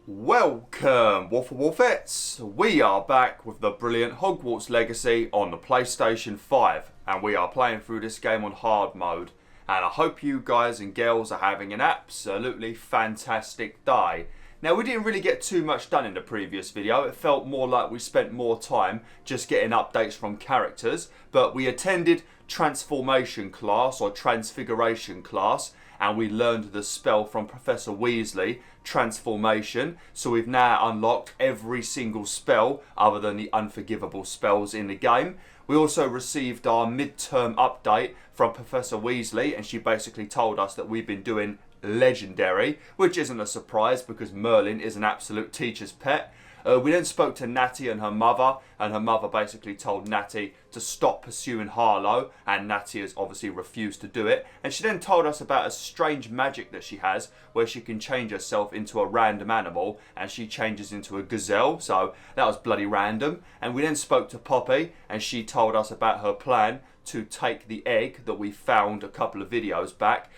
Welcome, WolfTheWolfettes! We are back with the brilliant Hogwarts Legacy on the PlayStation 5, and we are playing through this game on hard mode. And I hope you guys and girls are having an absolutely fantastic day. Now, we didn't really get too much done in the previous video. It felt more like we spent more time just getting updates from characters, but we attended transformation class or transfiguration class, and we learned the spell from Professor Weasley, transformation. So we've now unlocked every single spell other than the unforgivable spells in the game. We also received our midterm update from Professor Weasley, and she basically told us that we've been doing legendary, which isn't a surprise because Merlin is an absolute teacher's pet. We then spoke to Natty and her mother basically told Natty to stop pursuing Harlow, and Natty has obviously refused to do it. And she then told us about a strange magic that she has where she can change herself into a random animal, and she changes into a gazelle, so that was bloody random. And we then spoke to Poppy, and she told us about her plan to take the egg that we found a couple of videos back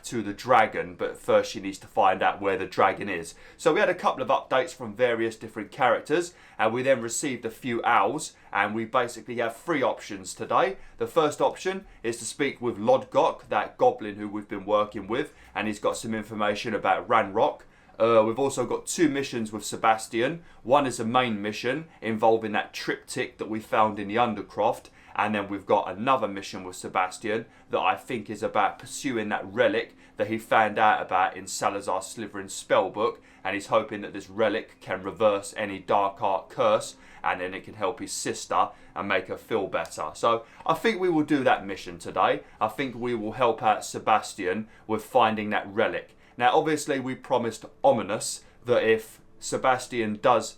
to the dragon, but first she needs to find out where the dragon is. So we had a couple of updates from various different characters, and we then received a few owls, and we basically have three options today. The first option is to speak with Lodgok, that goblin who we've been working with, and he's got some information about Ranrock. We've also got two missions with Sebastian. One is a main mission involving that triptych that we found in the Undercroft, and then we've got another mission with Sebastian that I think is about pursuing that relic that he found out about in Salazar Slytherin's spellbook, and he's hoping that this relic can reverse any dark art curse, and then it can help his sister and make her feel better. So I think we will do that mission today. I think we will help out Sebastian with finding that relic. Now obviously we promised Ominus that if Sebastian does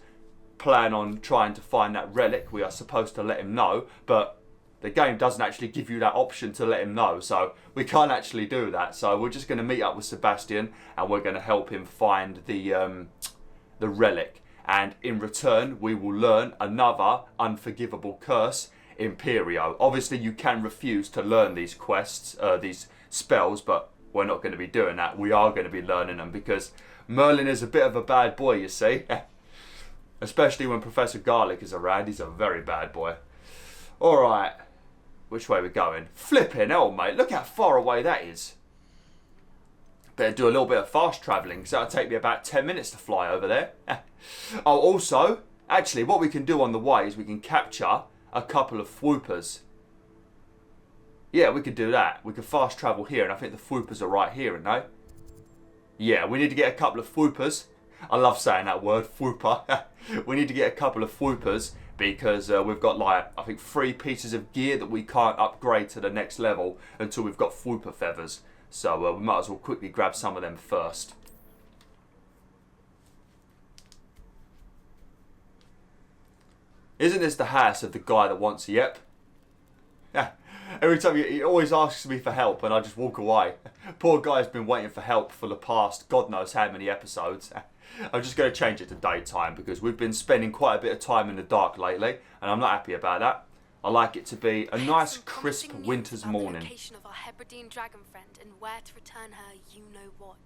plan on trying to find that relic, we are supposed to let him know, but the game doesn't actually give you that option to let him know, so we can't actually do that. So we're just going to meet up with Sebastian, and we're going to help him find the relic. And in return, we will learn another unforgivable curse, Imperio. Obviously, you can refuse to learn these quests, these spells, but we're not going to be doing that. We are going to be learning them because Merlin is a bit of a bad boy, you see. Especially when Professor Garlic is around, he's a very bad boy. Alright. Which way are we going? Flipping hell, mate. Look how far away that is. Better do a little bit of fast travelling, because that'll take me about 10 minutes to fly over there. Oh, also, actually, what we can do on the way is we can capture a couple of Fwoopers. Yeah, we could do that. We could fast travel here, and I think the Fwoopers are right here, aren't they? Yeah, we need to get a couple of Fwoopers. I love saying that word, Fwooper. We need to get a couple of Fwoopers, because we've got, like, I think 3 pieces of gear that we can't upgrade to the next level until we've got Fwooper feathers. So we might as well quickly grab some of them first. Isn't this the house of the guy that wants a yep? Every time he always asks me for help and I just walk away. Poor guy's been waiting for help for the past God knows how many episodes. I'm just going to change it to daytime because we've been spending quite a bit of time in the dark lately, and I'm not happy about that. I like it to be a nice crisp winter's morning. The location of our Hebridean dragon friend and where to return her you know what.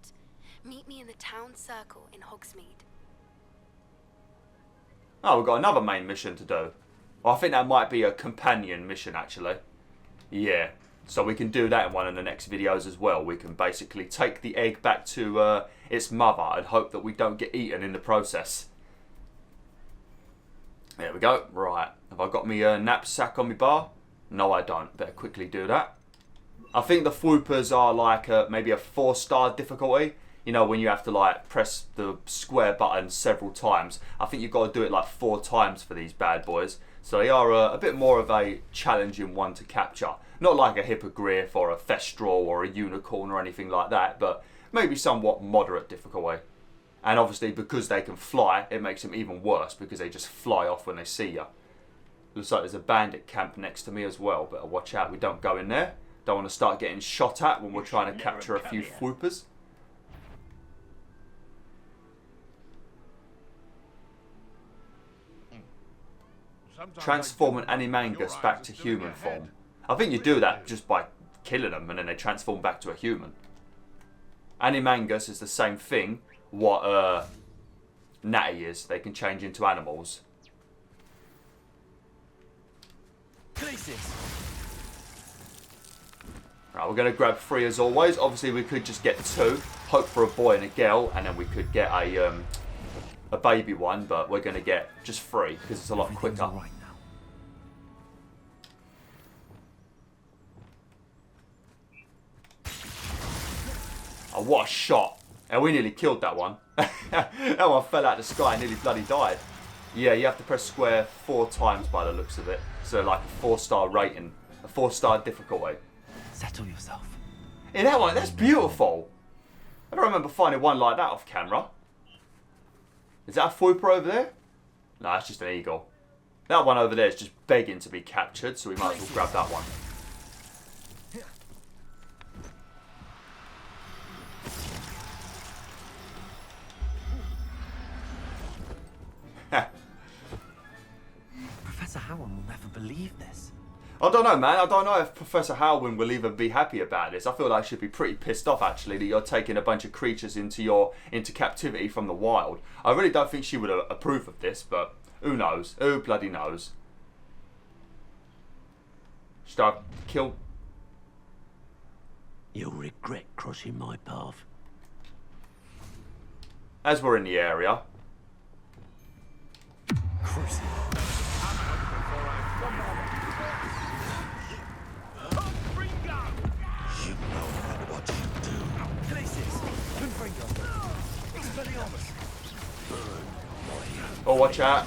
Meet me in the town circle in Hogsmeade. Oh, we've got another main mission to do. Well, I think that might be a companion mission actually. Yeah, so we can do that in one of the next videos as well. We can basically take the egg back to its mother and hope that we don't get eaten in the process. There we go. Right, have I got my knapsack on my bar? No, I don't. Better quickly do that. I think the Fwoopers are like maybe a 4-star difficulty. You know, when you have to like press the square button several times. I think you've got to do it like 4 times for these bad boys. So they are a bit more of a challenging one to capture. Not like a hippogriff or a thestral or a unicorn or anything like that, but maybe somewhat moderate difficulty. And obviously because they can fly, it makes them even worse because they just fly off when they see you. Looks like there's a bandit camp next to me as well. Better watch out we don't go in there. Don't want to start getting shot at when we're trying to capture a few Fwoopers. Transform an animangus back to human form. I think you do that just by killing them and then they transform back to a human. Animangus is the same thing what natty is. They can change into animals. Right, we're going to grab 3 as always. Obviously, we could just get 2. Hope for a boy and a girl, and then we could get a baby one. But we're going to get just 3 because it's a lot quicker. Right now. Oh, what a shot. And we nearly killed that one. That one fell out of the sky and nearly bloody died. Yeah, you have to press square 4 times by the looks of it. So like a 4-star rating. A 4-star difficulty. Settle yourself. In that one, that's beautiful. I don't remember finding one like that off camera. Is that a fwooper over there? No, it's just an eagle. That one over there is just begging to be captured, so we might as well grab that one. Professor Howard will never believe this. I don't know, man. I don't know if Professor Howard will even be happy about this. I feel like she'd be pretty pissed off, actually, that you're taking a bunch of creatures into captivity from the wild. I really don't think she would approve of this, but who knows? Who bloody knows? Should I kill? You'll regret crossing my path. As we're in the area. You know what you do. Oh, watch out.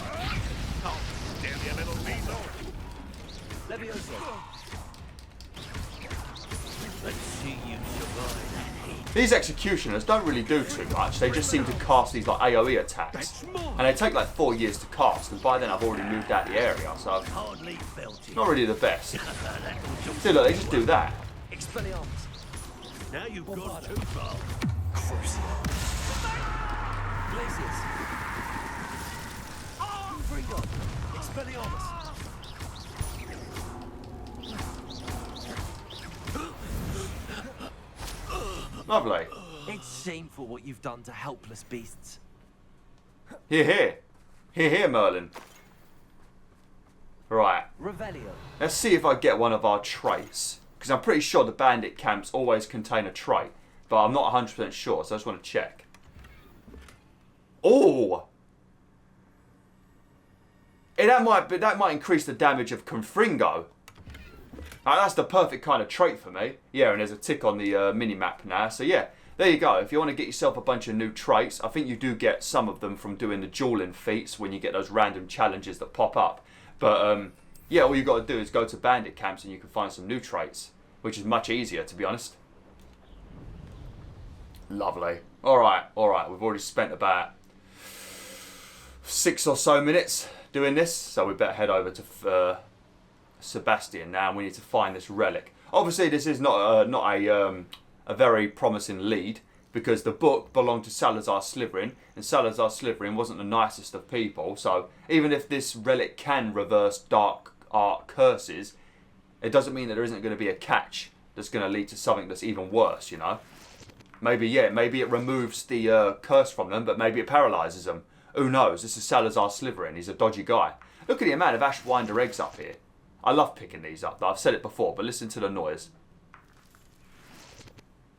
Let's see you survive. These executioners don't really do too much. They just seem to cast these like AoE attacks. And they take like 4 years to cast, and by then I've already moved out the area, so Hardly felt it. not really the best. See, look, they just do that. Now you've gone too far. Lovely. It's shameful what you've done to helpless beasts. Here, here. Here, here, Merlin. Right. Revelio. Let's see if I get one of our traits. Because I'm pretty sure the bandit camps always contain a trait. But I'm not 100% sure, so I just want to check. Oh! That might increase the damage of Confringo. That's the perfect kind of trait for me. Yeah, and there's a tick on the mini-map now. So yeah, there you go. If you want to get yourself a bunch of new traits, I think you do get some of them from doing the dueling feats when you get those random challenges that pop up. But yeah, all you got to do is go to bandit camps and you can find some new traits, which is much easier, to be honest. Lovely. All right. We've already spent about 6 or so minutes doing this, so we better head over to Sebastian now, and we need to find this relic. Obviously, this is not a very promising lead, because the book belonged to Salazar Slytherin, and Salazar Slytherin wasn't the nicest of people. So even if this relic can reverse dark art curses, it doesn't mean that there isn't going to be a catch that's going to lead to something that's even worse, you know. Maybe it removes the curse from them, but maybe it paralyzes them. Who knows? This is Salazar Slytherin. He's a dodgy guy. Look at the amount of Ashwinder eggs up here. I love picking these up. I've said it before, but listen to the noise.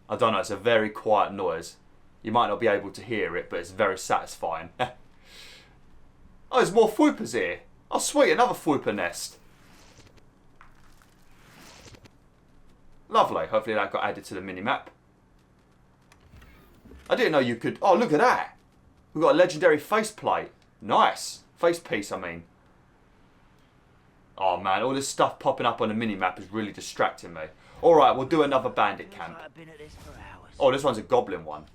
I don't know, it's a very quiet noise. You might not be able to hear it, but it's very satisfying. Oh, there's more fwoopers here. Oh, sweet, another fwooper nest. Lovely. Hopefully that got added to the mini-map. I didn't know you could... Oh, look at that. We've got a legendary faceplate. Nice. Face piece, I mean. Oh, man, all this stuff popping up on the mini-map is really distracting me. All right, we'll do another bandit camp. Oh, this one's a goblin one.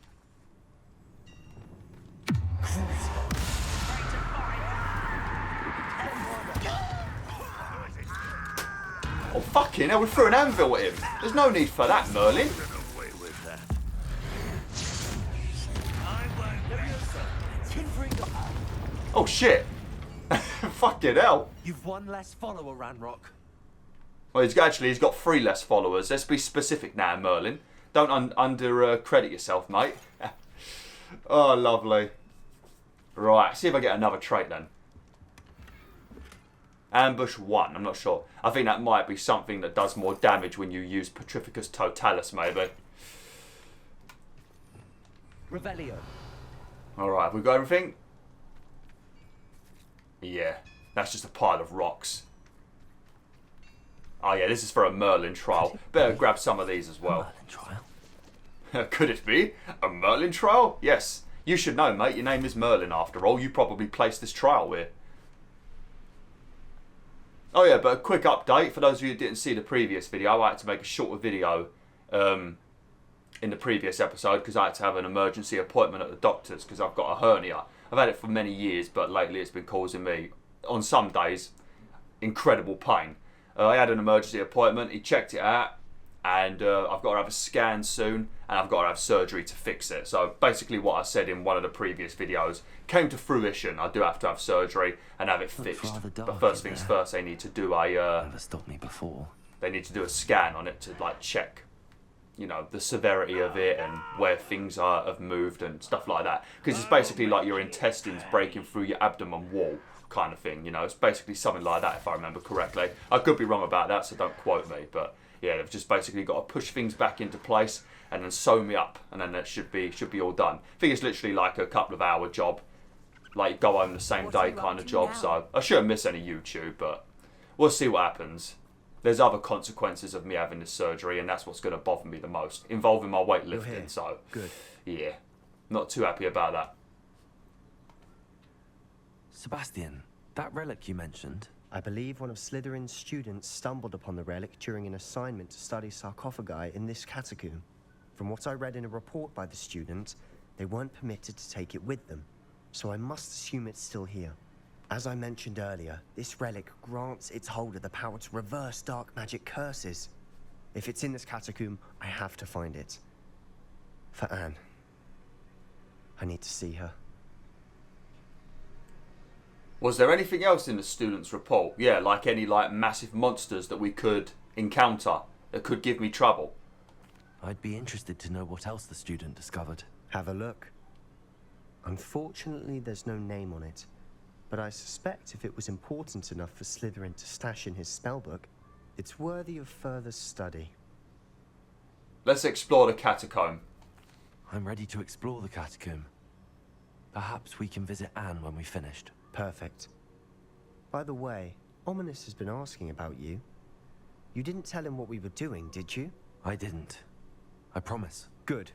Oh, fucking hell, we threw an anvil at him. There's no need for that, Merlin. Oh, shit. Fucking hell. You've one less follower, Ranrock. Well, he's got 3 less followers. Let's be specific now, Merlin. Don't under credit yourself, mate. Oh, lovely. Right, see if I get another trait then. Ambush 1, I'm not sure. I think that might be something that does more damage when you use Petrificus Totalis, maybe. Revelio. Alright, have we got everything? Yeah, that's just a pile of rocks. Oh yeah, this is for a Merlin trial. Better grab some of these as well. Merlin trial? Could it be? A Merlin trial? Yes. You should know, mate. Your name is Merlin after all. You probably placed this trial here. Oh yeah, but a quick update. For those of you who didn't see the previous video, I had to make a shorter video in the previous episode because I had to have an emergency appointment at the doctor's because I've got a hernia. I've had it for many years, but lately it's been causing me, on some days, incredible pain. I had an emergency appointment. He checked it out. And I've got to have a scan soon, and I've got to have surgery to fix it. So basically what I said in one of the previous videos came to fruition. I do have to have surgery and have it fixed. But first things first, they need to do a... Never stopped me before. They need to do a scan on it to like check, you know, the severity of it and where things have moved and stuff like that. Because it's basically like your intestines breaking through your abdomen wall kind of thing. You know, it's basically something like that if I remember correctly. I could be wrong about that, so don't quote me, but... Yeah, they've just basically got to push things back into place and then sew me up, and then that should be all done. I think it's literally like a couple of hour job, like go home the same day kind of job. So I shouldn't miss any YouTube, but we'll see what happens. There's other consequences of me having this surgery, and that's what's going to bother me the most, involving my weightlifting. So good. Yeah, not too happy about that. Sebastian, that relic you mentioned. I believe one of Slytherin's students stumbled upon the relic during an assignment to study sarcophagi in this catacomb. From what I read in a report by the student, they weren't permitted to take it with them, so I must assume it's still here. As I mentioned earlier, this relic grants its holder the power to reverse dark magic curses. If it's in this catacomb, I have to find it. For Anne. I need to see her. Was there anything else in the student's report? Yeah, like any like massive monsters that we could encounter that could give me trouble? I'd be interested to know what else the student discovered. Have a look. Unfortunately, there's no name on it, but I suspect if it was important enough for Slytherin to stash in his spellbook, it's worthy of further study. Let's explore the catacomb. I'm ready to explore the catacomb. Perhaps we can visit Anne when we've finished. Perfect. By the way, Ominus has been asking about you. You didn't tell him what we were doing, did you? I didn't. I promise. Good.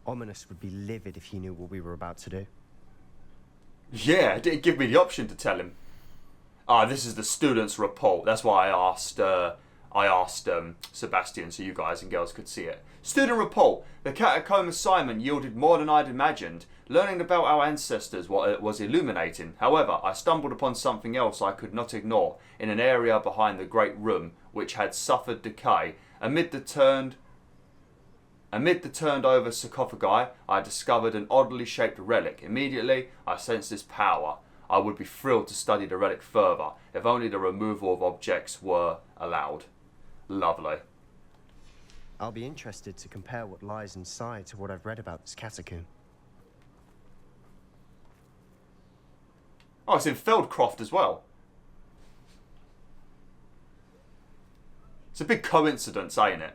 Ominus would be livid if he knew what we were about to do. Yeah, it didn't give me the option to tell him. Ah, this is the student's report. That's why I asked Sebastian so you guys and girls could see it. Student report. The catacomb assignment yielded more than I'd imagined. Learning about our ancestors was illuminating. However, I stumbled upon something else I could not ignore in an area behind the great room which had suffered decay. Amid the turned over sarcophagi, I discovered an oddly shaped relic. Immediately, I sensed its power. I would be thrilled to study the relic further, if only the removal of objects were allowed. Lovely. I'll be interested to compare what lies inside to what I've read about this catacomb. Oh, it's in Feldcroft as well. It's a big coincidence, ain't it?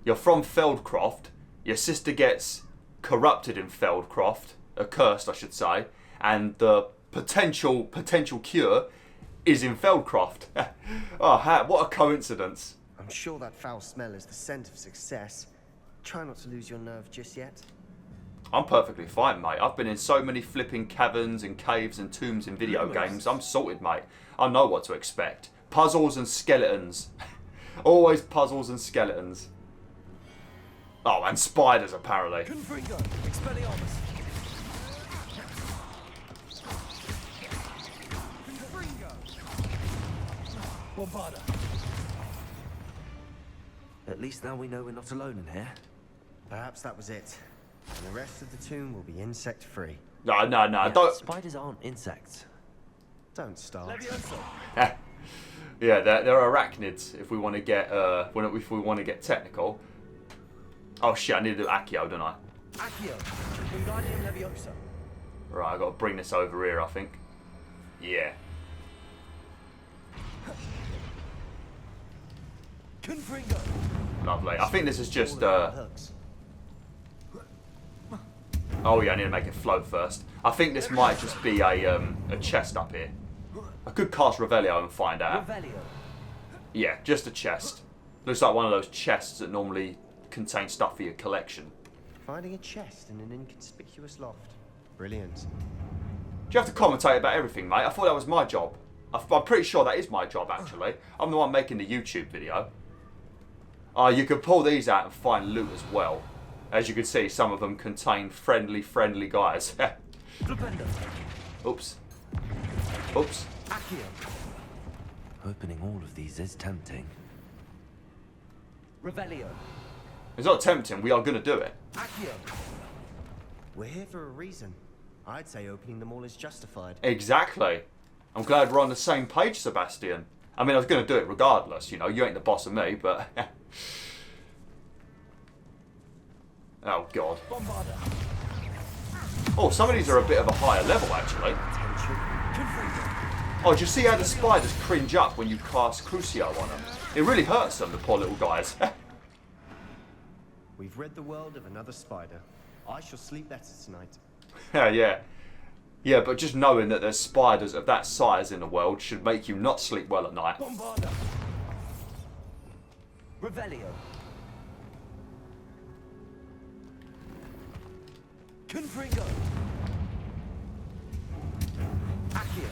You're from Feldcroft, your sister gets corrupted in Feldcroft, accursed I should say, and the potential cure is in Feldcroft. Oh, what a coincidence. I'm sure that foul smell is the scent of success. Try not to lose your nerve just yet. I'm perfectly fine, mate. I've been in so many flipping caverns and caves and tombs in video games. I'm sorted, mate. I know what to expect. Puzzles and skeletons. Always puzzles and skeletons. Oh, and spiders, apparently. Confringo, Expelliarmus. Confringo. Bombarda. At least now we know we're not alone in here. Perhaps that was it. And the rest of the tomb will be insect-free. No, Yeah, don't. spiders aren't insects. Don't start. Levioso. Yeah, they're arachnids. If we want to get technical. Oh shit! I need to do Accio, don't I? Accio. Wingardium Leviosa. Right, I've got to bring this over here, I think. Yeah. Confringo. Lovely. I think this is just... Hooks. Oh yeah, I need to make it float first. I think this might just be a chest up here. I could cast Revelio and find out. Revelio. Yeah, just a chest. Looks like one of those chests that normally contain stuff for your collection. Finding a chest in an inconspicuous loft. Brilliant. Do you have to commentate about everything, mate? I thought that was my job. I'm pretty sure that is my job, actually. I'm the one making the YouTube video. You can pull these out and find loot as well. As you can see, some of them contain friendly guys. Flipendo. Oops. Oops. Accio. Opening all of these is tempting. Revelio. It's not tempting, we are going to do it. Accio. We're here for a reason. I'd say opening them all is justified. Exactly. I'm glad we're on the same page, Sebastian. I mean, I was going to do it regardless, you know. You ain't the boss of me, but... Oh, God. Bombarda. Oh, some of these are a bit of a higher level, actually. Oh, do you see how the spiders cringe up when you cast Crucio on them? It really hurts them, the poor little guys. We've rid the world of another spider. I shall sleep better tonight. Yeah. Yeah, but just knowing that there's spiders of that size in the world should make you not sleep well at night. Bombarda. Revelio. Confringo. Accio.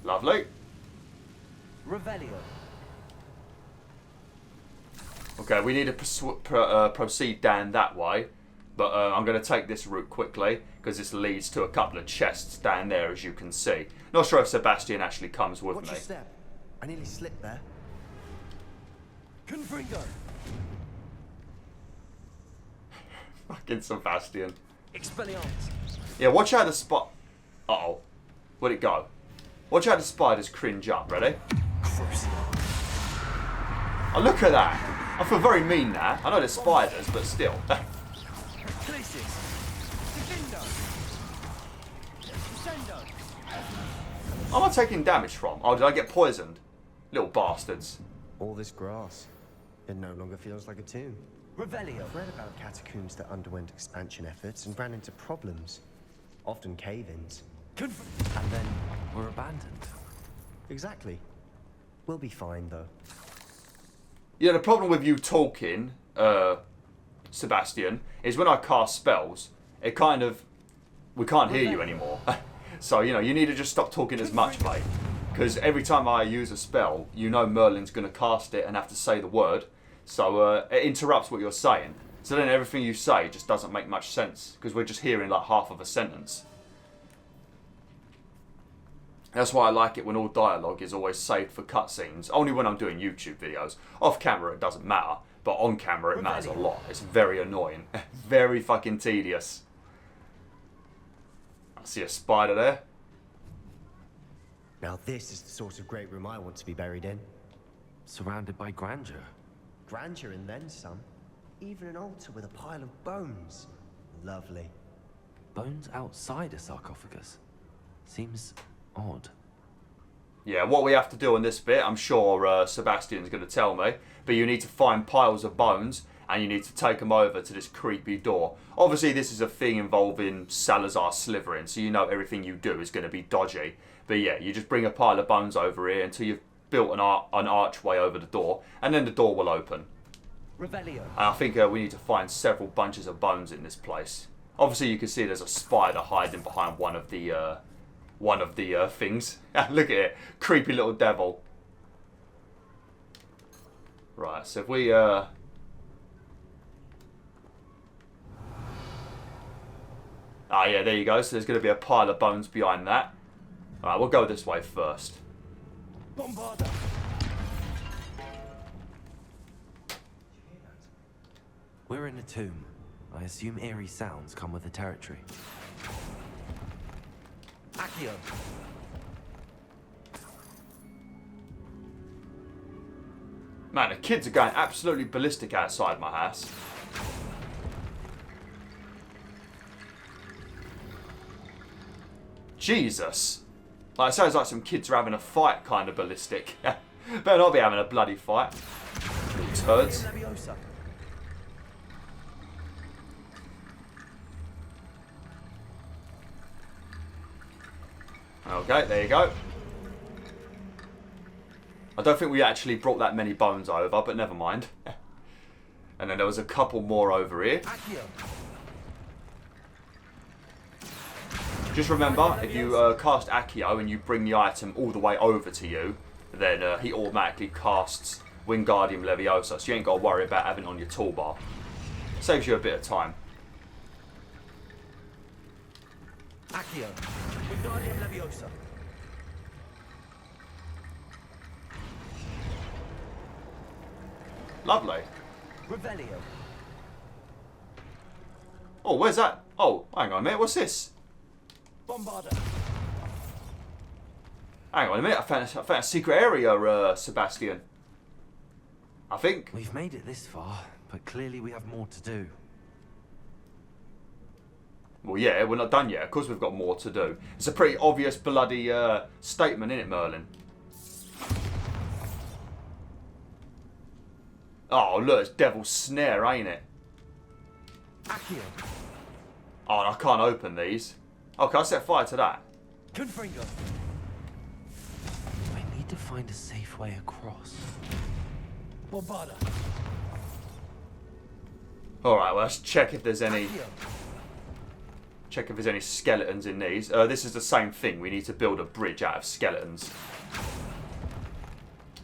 Lovely. Revelio. Okay, we need to proceed down that way. But I'm going to take this route quickly, because this leads to a couple of chests down there, as you can see. Not sure if Sebastian actually comes with Watch me. your step. I nearly slipped there. Confringo. Fucking Sebastian. Expelliarmus. Yeah, watch how the spot... Uh-oh. Where'd it go? Watch how the spiders cringe up. Ready? Oh, look at that. I feel very mean now. I know they're spiders, but still. Places. Defendo. Sendo. Am I taking damage from? Oh, did I get poisoned? Little bastards. All this grass. It no longer feels like a tomb. Revelio. I've read about catacombs that underwent expansion efforts and ran into problems. Often cave-ins. And then we're abandoned. Exactly. We'll be fine, though. Yeah, the problem with you talking, Sebastian, is when I cast spells, it kind of... We can't hear you anymore. So, you know, you need to just stop talking as much, mate. Because every time I use a spell, you know Merlin's going to cast it and have to say the word. So it interrupts what you're saying. So then everything you say just doesn't make much sense. Because we're just hearing like half of a sentence. That's why I like it when all dialogue is always saved for cutscenes. Only when I'm doing YouTube videos. Off camera it doesn't matter. But on camera it matters a lot. It's very annoying. Very fucking tedious. I see a spider there. Now this is the sort of great room I want to be buried in. Surrounded by grandeur. Grandeur and then some. Even an altar with a pile of bones. Lovely. Bones outside a sarcophagus. Seems odd. Yeah, what we have to do on this bit, I'm sure Sebastian's going to tell me, but you need to find piles of bones and you need to take them over to this creepy door. Obviously, this is a thing involving Salazar Slytherin, so you know everything you do is going to be dodgy. But yeah, you just bring a pile of bones over here until you've built an archway over the door, and then the door will open. Revelio. And I think we need to find several bunches of bones in this place. Obviously, you can see there's a spider hiding behind one of the things. Look at it, creepy little devil. Right, so if we Ah, yeah, there you go. So there's going to be a pile of bones behind that. Alright, we'll go this way first. Bombarda. We're in a tomb. I assume eerie sounds come with the territory. Accio. Man, the kids are going absolutely ballistic outside my house. Jesus. Like, it sounds like some kids are having a fight kind of ballistic. Better not be having a bloody fight. Little turds. Leviosa. Okay, there you go. I don't think we actually brought that many bones over, but never mind. And then there was a couple more over here. Accio. Just remember, if you cast Accio and you bring the item all the way over to you, then he automatically casts Wingardium Leviosa, so you ain't got to worry about having it on your toolbar. Saves you a bit of time. Accio. Wingardium Leviosa. Lovely. Revelio. Oh, where's that? Oh, hang on a minute, what's this? Bombarda. Hang on a minute, I found a secret area, Sebastian. I think. We've made it this far, but clearly we have more to do. Well, yeah, we're not done yet. Of course we've got more to do. It's a pretty obvious bloody statement, isn't it, Merlin? Oh, look, it's Devil's Snare, ain't it? Accio. Oh, I can't open these. Oh, can I set fire to that? Confringo. I need to find a safe way across. Bombarda. Alright, well, let's check if there's any... Accio. Check if there's any skeletons in these. This is the same thing. We need to build a bridge out of skeletons.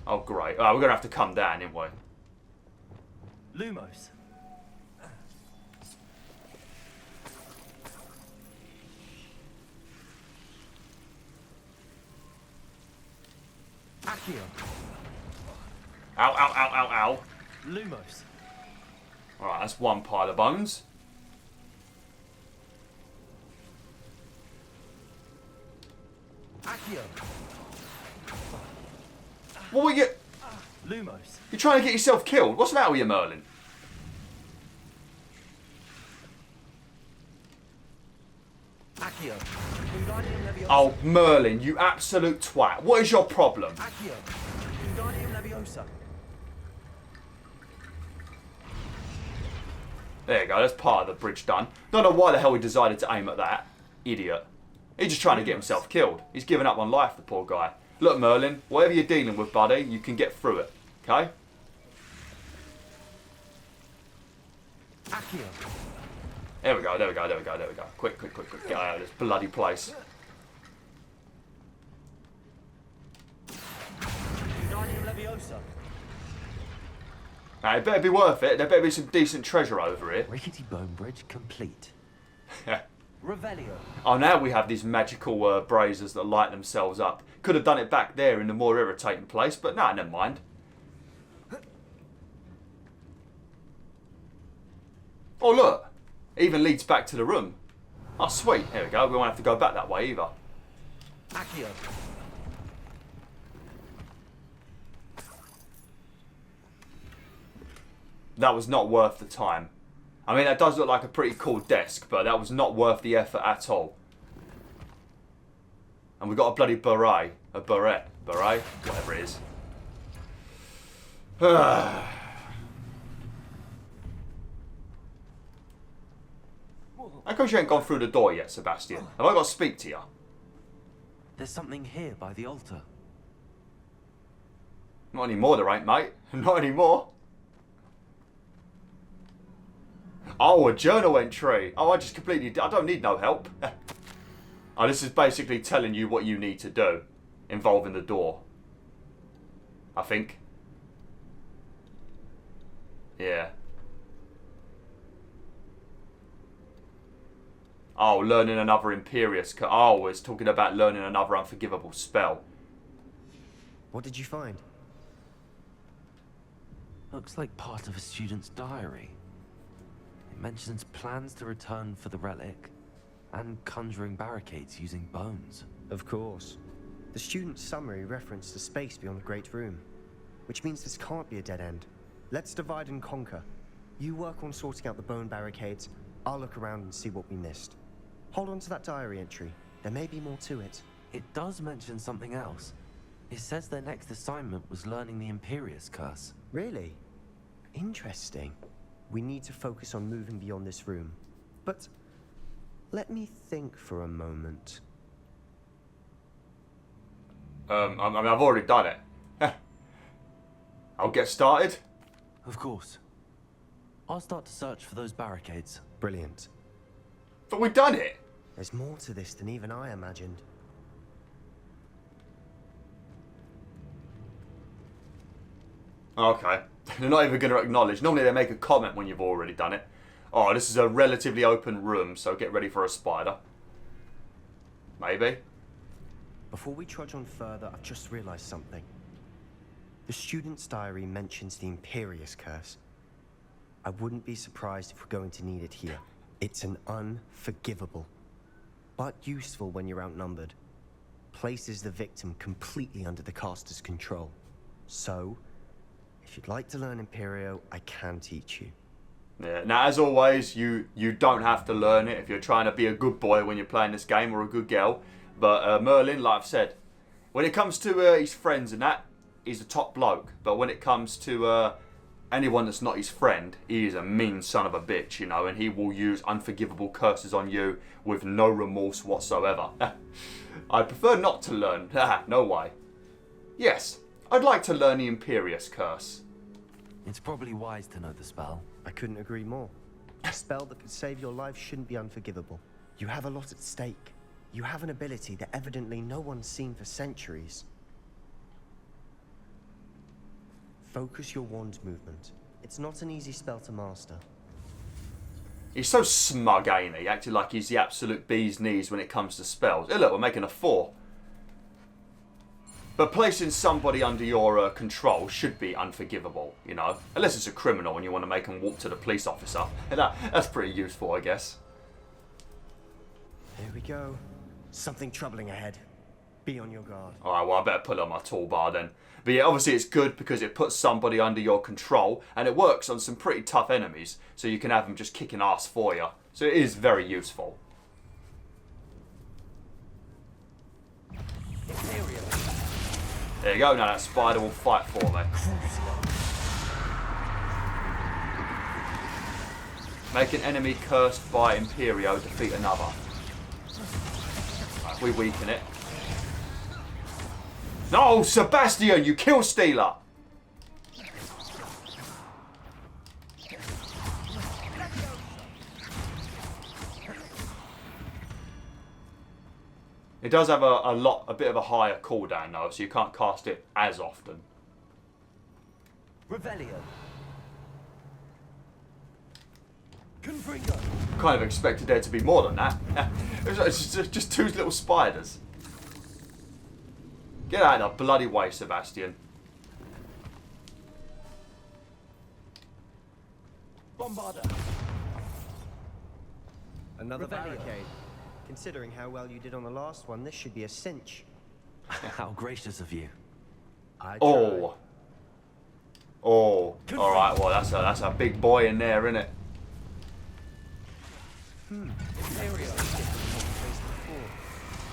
Oh, great. Oh, we're going to have to come down, aren't we? Lumos. Accio. Ow, ow, ow, ow, ow. Lumos. Alright, that's one pile of bones. Accio. What were you... Lumos. You're trying to get yourself killed? What's the matter with you, Merlin? Accio. Wingardium Leviosa. Oh, Merlin, you absolute twat. What is your problem? Accio. Wingardium Leviosa. There you go, that's part of the bridge done. Don't know why the hell he decided to aim at that. Idiot. He's just trying to get himself killed. He's given up on life, the poor guy. Look, Merlin, whatever you're dealing with, buddy, you can get through it. Okay? Accio. There we go, there we go, there we go, there we go. Quick, quick, quick, quick. Get out of this bloody place. Wingardium Leviosa. Now, it better be worth it. There better be some decent treasure over here. Rickety bone bridge complete. Revelio. Oh, now we have these magical braziers that light themselves up. Could have done it back there in the more irritating place, but nah, never mind. Oh, look. It even leads back to the room. Oh, sweet. Here we go. We won't have to go back that way either. Accio. That was not worth the time. I mean, that does look like a pretty cool desk, but that was not worth the effort at all. And we got a bloody beret. A beret. Beret? Whatever it is. How come you ain't gone through the door yet, Sebastian? Have I got to speak to you? There's something here by the altar. Not anymore there ain't, mate. Not anymore. Oh, a journal entry. Oh, I just completely... I don't need no help. Oh, this is basically telling you what you need to do involving the door. I think. Yeah. Oh, learning another Imperious... Oh, it's talking about learning another unforgivable spell. What did you find? Looks like part of a student's diary. It mentions plans to return for the relic and conjuring barricades using bones. Of course. The student's summary referenced a space beyond the Great Room, which means this can't be a dead end. Let's divide and conquer. You work on sorting out the bone barricades. I'll look around and see what we missed. Hold on to that diary entry. There may be more to it. It does mention something else. It says their next assignment was learning the Imperius Curse. Really? Interesting. We need to focus on moving beyond this room. But let me think for a moment. I mean, I've already done it. I'll get started. Of course. I'll start to search for those barricades. Brilliant. But we've done it. There's more to this than even I imagined. Okay. They're not even going to acknowledge. Normally they make a comment when you've already done it. Oh, this is a relatively open room, so get ready for a spider. Maybe. Before we trudge on further, I've just realized something. The student's diary mentions the Imperius Curse. I wouldn't be surprised if we're going to need it here. It's an unforgivable, but useful when you're outnumbered. Places the victim completely under the caster's control. So, if you'd like to learn Imperio, I can teach you. Yeah. Now, as always, you don't have to learn it if you're trying to be a good boy when you're playing this game, or a good girl. But Merlin, like I've said, when it comes to his friends and that, he's a top bloke. But when it comes to anyone that's not his friend, he is a mean son of a bitch, you know, and he will use unforgivable curses on you with no remorse whatsoever. I'd prefer not to learn. No way. Yes, I'd like to learn the Imperius Curse. It's probably wise to know the spell. I couldn't agree more. A spell that could save your life shouldn't be unforgivable. You have a lot at stake. You have an ability that evidently no one's seen for centuries. Focus your wand movement. It's not an easy spell to master. He's so smug, ain't he? Acting like he's the absolute bee's knees when it comes to spells. Hey, look, we're making a 4. But placing somebody under your control should be unforgivable, you know? Unless it's a criminal and you want to make them walk to the police officer. That's pretty useful, I guess. Here we go. Something troubling ahead. Be on your guard. Alright, well, I better pull out my toolbar then. But yeah, obviously it's good because it puts somebody under your control, and it works on some pretty tough enemies, so you can have them just kicking ass for you. So it is very useful. There you go, now that spider will fight for me. Make an enemy cursed by Imperio defeat another. Right, we weaken it. No, Sebastian, you kill stealer! It does have a bit of a higher cooldown though, so you can't cast it as often. Revelio. Confringo. Kind of expected there to be more than that. It's just 2 little spiders. Get out of the bloody way, Sebastian. Bombarder. Another Revelio. barricade. Considering how well you did on the last one, this should be a cinch. How gracious of you. I Oh. Oh. Alright, well that's a big boy in there, isn't it? Imperio.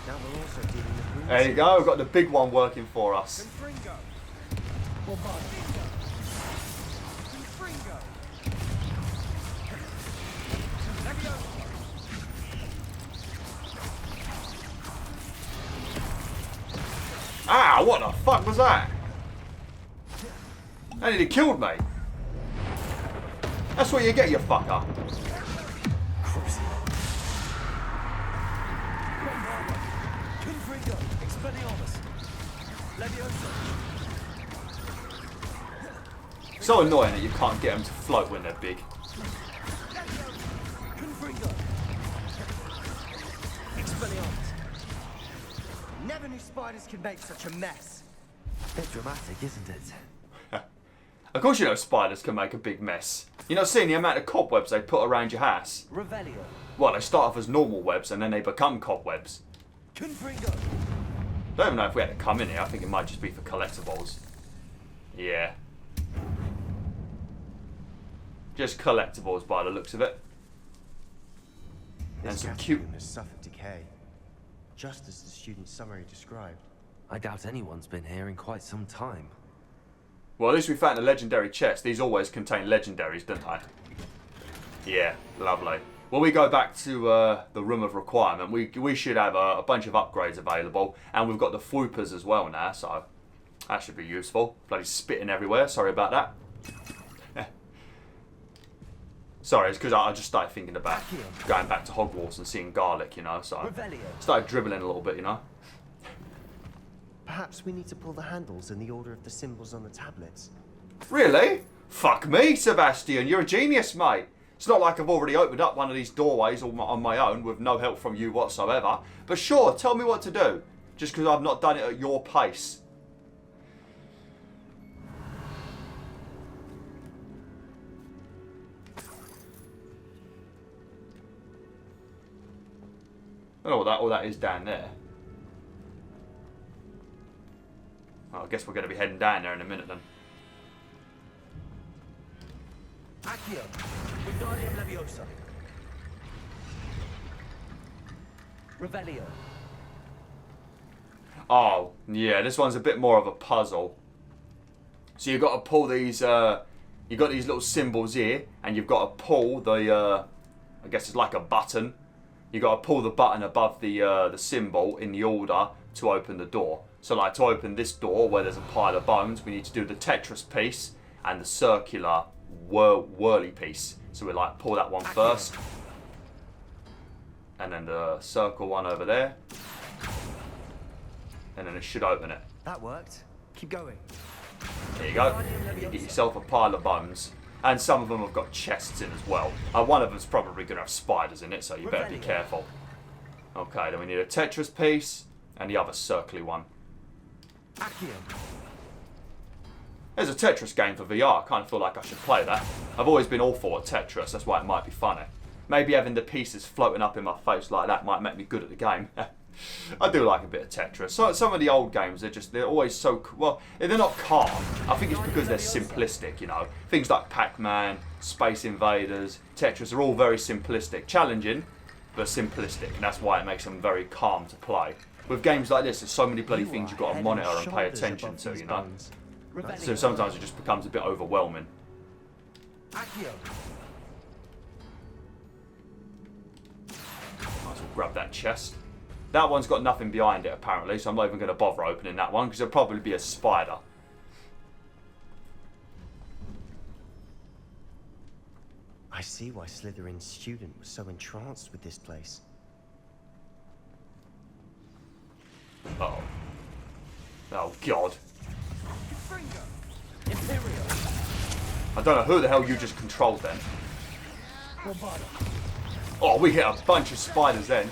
Now we're also dealing with runes. There you go, we've got the big one working for us. Confringo. Bombarder. Confringo. Leviosa. Ah, what the fuck was that? That nearly killed me. That's what you get, you fucker. Confringo. Expelliarmus. Leviosa. So annoying that you can't get them to float when they're big. Confringo. Expelliarmus. Never knew spiders could make such a mess. Bit dramatic, isn't it? Of course you know spiders can make a big mess. You're not seeing the amount of cobwebs they put around your house. Revelio. Well, they start off as normal webs and then they become cobwebs. Confringo. Don't even know if we had to come in here. I think it might just be for collectibles. Yeah. Just collectibles by the looks of it. And This some cute... catacomb has suffered decay. just as the student's summary described. I doubt anyone's been here in quite some time. Well, at least we found a legendary chest. These always contain legendaries, don't they? Yeah, lovely. When we go back to the room of requirement, we should have a bunch of upgrades available. And we've got the Fwoopers as well now, so that should be useful. Bloody spitting everywhere, sorry about that. Sorry, it's because I just started thinking about going back to Hogwarts and seeing garlic, you know, so I started dribbling a little bit, you know. Perhaps we need to pull the handles in the order of the symbols on the tablets. Really? Fuck me, Sebastian, you're a genius, mate. It's not like I've already opened up one of these doorways on my own with no help from you whatsoever. But sure, tell me what to do, just because I've not done it at your pace. I don't know what all that is down there. Well, I guess we're going to be heading down there in a minute then. Accio. Wingardium Leviosa. Revelio. Oh, yeah, this one's a bit more of a puzzle. So you've got to pull these, you've got these little symbols here, and you've got to pull the, I guess it's like a button. You've got to pull the button above the symbol in the order to open the door. So like to open this door where there's a pile of bones, we need to do the Tetris piece and the circular whirly piece. So we like pull that one first. And then the circle one over there. And then it should open it. That worked. Keep going. There you go. You get yourself a pile of bones. And some of them have got chests in as well. One of them's probably going to have spiders in it, so you better be careful. Okay, then we need a Tetris piece and the other circly one. Accio. There's a Tetris game for VR. I kind of feel like I should play that. I've always been all for Tetris, that's why it might be funny. Maybe having the pieces floating up in my face like that might make me good at the game. I do like a bit of Tetris. So, some of the old games, they're always so, well, they're not calm. I think it's because they're simplistic, you know. Things like Pac-Man, Space Invaders, Tetris are all very simplistic. Challenging, but simplistic. And that's why it makes them very calm to play. With games like this, there's so many bloody things you've got to monitor and pay attention to, you know. So sometimes it just becomes a bit overwhelming. Accio. Might as well grab that chest. That one's got nothing behind it apparently, so I'm not even going to bother opening that one because there'll probably be a spider. I see why Slytherin's student was so entranced with this place. Uh-oh. Oh god. I don't know who the hell you just controlled then. Oh, we hit a bunch of spiders then.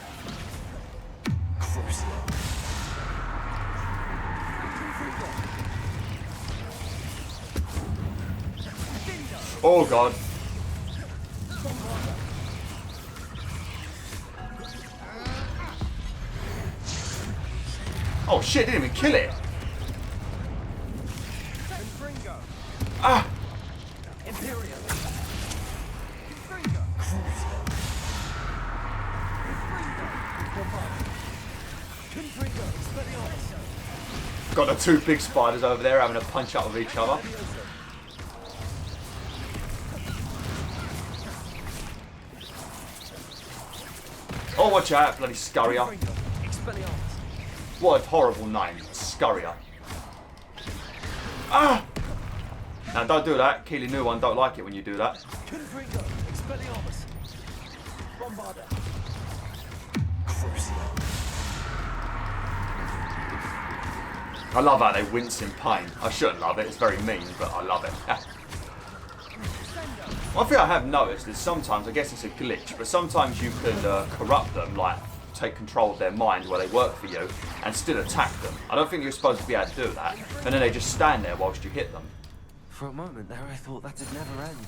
Oh god. Oh shit, didn't even kill it. Ah! Got the two big spiders over there having a punch up with each other. Oh, watch out, bloody Scurrier. What a horrible name, Scurrier. Ah! Now don't do that. Keely New One don't like it when you do that. I love how they wince in pain. I shouldn't love it, it's very mean, but I love it. One thing I have noticed is sometimes, I guess it's a glitch, but sometimes you can corrupt them, like take control of their mind where they work for you, and still attack them. I don't think you're supposed to be able to do that, and then they just stand there whilst you hit them. For a moment there I thought that'd never end.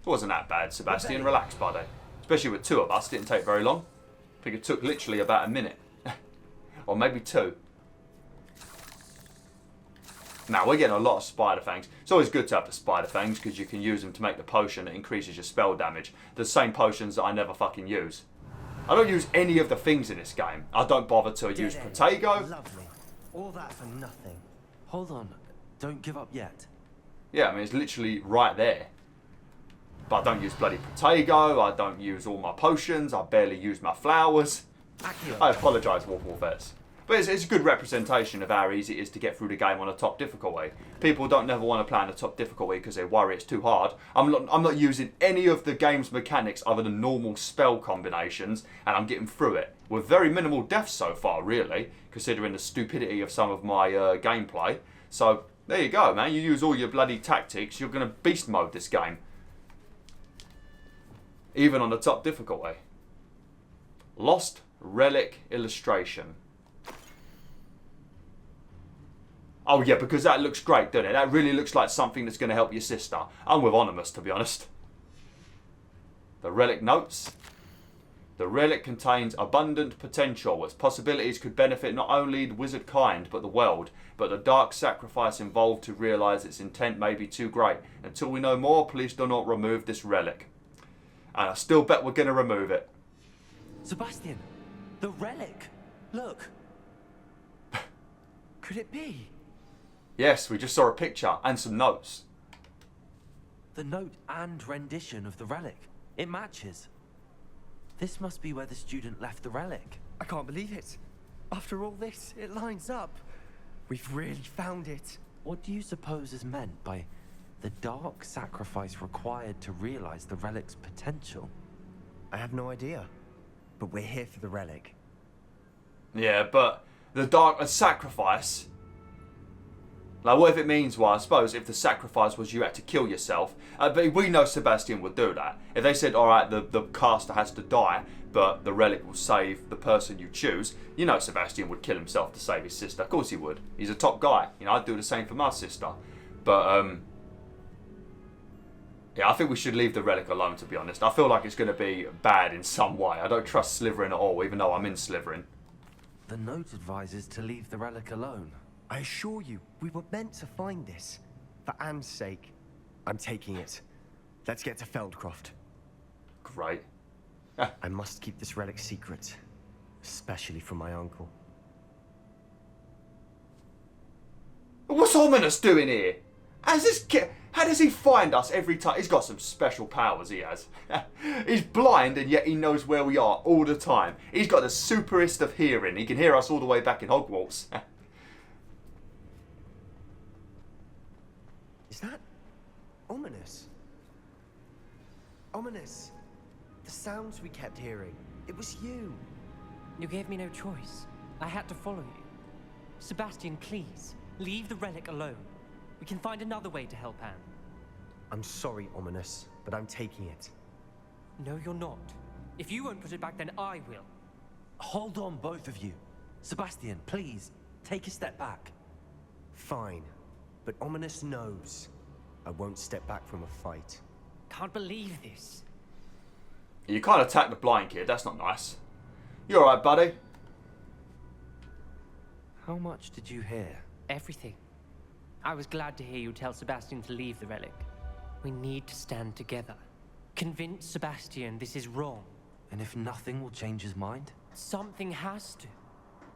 It wasn't that bad, Sebastian. Relax, buddy. Especially with two of us, it didn't take very long. I think it took literally about a minute. Or maybe two. Now, we're getting a lot of spider fangs. It's always good to have the spider fangs because you can use them to make the potion that increases your spell damage. The same potions that I never fucking use. I don't use any of the things in this game. I don't bother to use Dead end. Protego. Lovely. All that for nothing. Hold on. Don't give up yet. Yeah, I mean, it's literally right there. But I don't use bloody Protego. I don't use all my potions. I barely use my flowers. Accio. I apologise, Wolfets. But it's a good representation of how easy it is to get through the game on a top difficulty. People don't never want to play on a top difficulty because they worry it's too hard. I'm not using any of the game's mechanics other than normal spell combinations, and I'm getting through it. With very minimal deaths so far, really, considering the stupidity of some of my gameplay. So, there you go, man. You use all your bloody tactics, you're going to beast mode this game. Even on the top difficulty. Lost Relic illustration. Oh yeah, because that looks great, doesn't it? That really looks like something that's going to help your sister. I'm with Ominus, to be honest. The Relic notes. The Relic contains abundant potential. Its possibilities could benefit not only the wizard kind, but the world. But the dark sacrifice involved to realise its intent may be too great. Until we know more, please do not remove this Relic. And I still bet we're going to remove it. Sebastian, the relic. Look. Could it be? Yes, we just saw a picture and some notes. The note and rendition of the relic. It matches. This must be where the student left the relic. I can't believe it. After all this, it lines up. We've really found it. What do you suppose is meant by the dark sacrifice required to realize the relic's potential? I have no idea. But we're here for the relic. Yeah, but the dark sacrifice. Like, what if it means, well, I suppose if the sacrifice was you had to kill yourself, but we know Sebastian would do that. If they said, alright, the caster has to die, but the relic will save the person you choose, you know Sebastian would kill himself to save his sister. Of course he would. He's a top guy. You know, I'd do the same for my sister. But, yeah, I think we should leave the relic alone, to be honest. I feel like it's going to be bad in some way. I don't trust Slytherin at all, even though I'm in Slytherin. The note advises to leave the relic alone. I assure you, we were meant to find this. For Anne's sake. I'm taking it. Let's get to Feldcroft. Great. I must keep this relic secret. Especially from my uncle. What's Ominus doing here? How does he find us every time? He's got some special powers, he has. He's blind and yet he knows where we are all the time. He's got the superest of hearing. He can hear us all the way back in Hogwarts. Is that Ominus? Ominus! The sounds we kept hearing. It was you. You gave me no choice. I had to follow you. Sebastian, please, leave the relic alone. We can find another way to help Anne. I'm sorry, Ominus, but I'm taking it. No, you're not. If you won't put it back, then I will. Hold on, both of you. Sebastian, please, take a step back. Fine, but Ominus knows. I won't step back from a fight. Can't believe this. You can't attack the blind kid. That's not nice. You alright, buddy? How much did you hear? Everything. I was glad to hear you tell Sebastian to leave the relic. We need to stand together. Convince Sebastian this is wrong. And if nothing will change his mind? Something has to.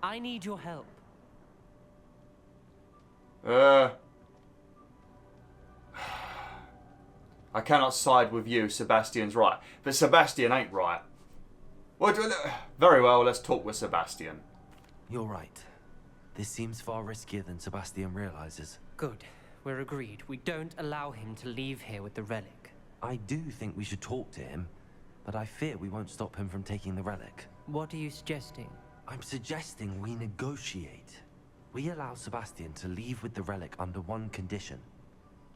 I need your help. I cannot side with you. Sebastian's right. But Sebastian ain't right. Very well, let's talk with Sebastian. You're right. This seems far riskier than Sebastian realizes. Good. We're agreed. We don't allow him to leave here with the relic. I do think we should talk to him, but I fear we won't stop him from taking the relic. What are you suggesting? I'm suggesting we negotiate. We allow Sebastian to leave with the relic under one condition.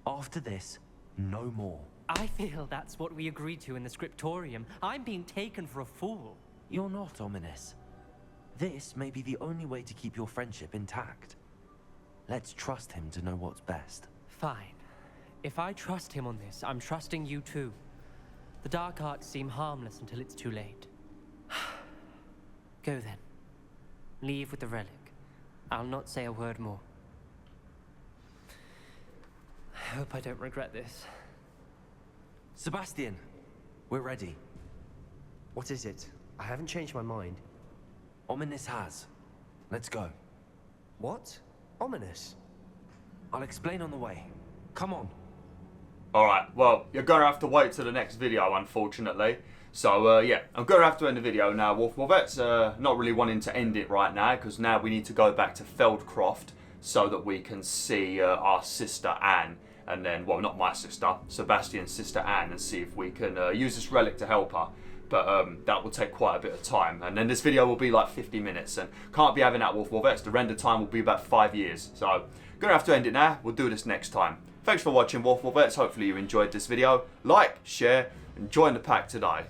After this, no more. I feel that's what we agreed to in the scriptorium. I'm being taken for a fool. You're not, Ominus. This may be the only way to keep your friendship intact. Let's trust him to know what's best. Fine. If I trust him on this, I'm trusting you too. The dark arts seem harmless until it's too late. Go then. Leave with the relic. I'll not say a word more. I hope I don't regret this. Sebastian, we're ready. What is it? I haven't changed my mind. Ominus has. Let's go. What? Ominus? I'll explain on the way. Come on. Alright, well, you're going to have to wait till the next video, unfortunately. So, yeah, I'm going to have to end the video now, WolfTheWolf. Not really wanting to end it right now, because now we need to go back to Feldcroft so that we can see our sister Anne. And then, well, not my sister, Sebastian's sister Anne, and see if we can use this relic to help her. But that will take quite a bit of time. And then this video will be like 50 minutes. And can't be having that, WolfTheWolf. The render time will be about 5 years. So, going to have to end it now. We'll do this next time. Thanks for watching, WolfTheWolf. Hopefully you enjoyed this video. Like, share, and join the pack today.